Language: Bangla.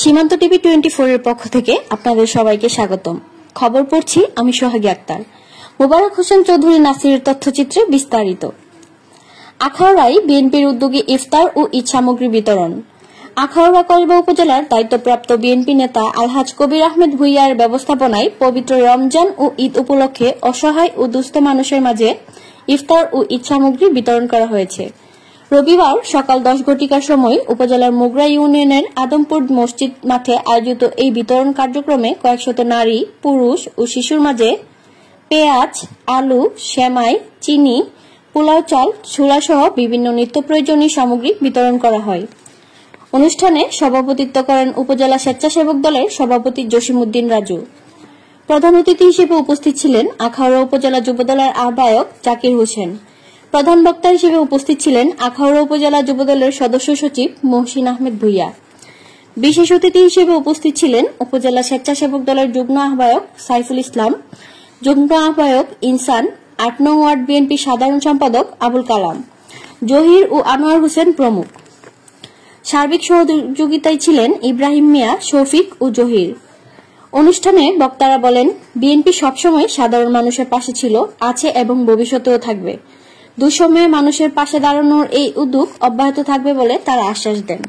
সীমান্ত টিভি 24 এর পক্ষ থেকে আপনাদের সবাইকে স্বাগতম। খবর পড়ছি আমি সোহাগী আক্তার। মোবারক হোসেন চৌধুরী নাসিরের তথ্যচিত্রে বিস্তারিত। আখাউড়ায় বিএনপির উদ্যোগে ইফতার ও ঈদ সামগ্রী বিতরণ। আখাউড়া কসবা উপজেলার দায়িত্বপ্রাপ্ত বিএনপি নেতা আলহাজ কবির আহমেদ ভূঁইয়ার ব্যবস্থাপনায় পবিত্র রমজান ও ঈদ উপলক্ষে অসহায় ও দুস্থ মানুষের মাঝে ইফতার ও ঈদ সামগ্রী বিতরণ করা হয়েছে। রবিবার সকাল 10 ঘটিকার সময় উপজেলার মোগরা ইউনিয়নের আদমপুর মসজিদ মাঠে আয়োজিত এই বিতরণ কার্যক্রমে কয়েকশত নারী, পুরুষ ও শিশুর মাঝে পেঁয়াজ, আলু, সেমাই, চিনি, পোলাও চাল, ছোলা সহ বিভিন্ন নিত্য প্রয়োজনীয় সামগ্রী বিতরণ করা হয়। অনুষ্ঠানে সভাপতিত্ব করেন উপজেলা স্বেচ্ছাসেবক দলের সভাপতি জসিমউদ্দিন রাজু। প্রধান অতিথি হিসেবে উপস্থিত ছিলেন আখাউড়া উপজেলা যুবদলের আহ্বায়ক জাকির হোসেন। প্রধান বক্তা হিসেবে উপস্থিত ছিলেন আখাউড়া উপজেলা যুবদলের সদস্য সচিব মহসিন আহমেদ ভূঁইয়া। বিশেষ অতিথি হিসেবে উপস্থিত ছিলেন উপজেলা স্বেচ্ছাসেবক দলের যুগ্ম আহ্বায়ক সাইফুল ইসলাম, যুগ্ম আহ্বায়ক ইনসান, 8 নং ওয়ার্ড বিএনপি সাধারণ সম্পাদক আবুল কালাম, জহির ও আনোয়ার হোসেন প্রমুখ। সার্বিক সহযোগিতায় ছিলেন ইব্রাহিম মিয়া, শফিক ও জহির। অনুষ্ঠানে বক্তারা বলেন, বিএনপি সবসময় সাধারণ মানুষের পাশে ছিল, আছে এবং ভবিষ্যতেও থাকবে। দুঃসময়ে মানুষের পাশে দাঁড়ানোর এই উদ্যোগ অব্যাহত থাকবে বলে তারা আশ্বাস দেন।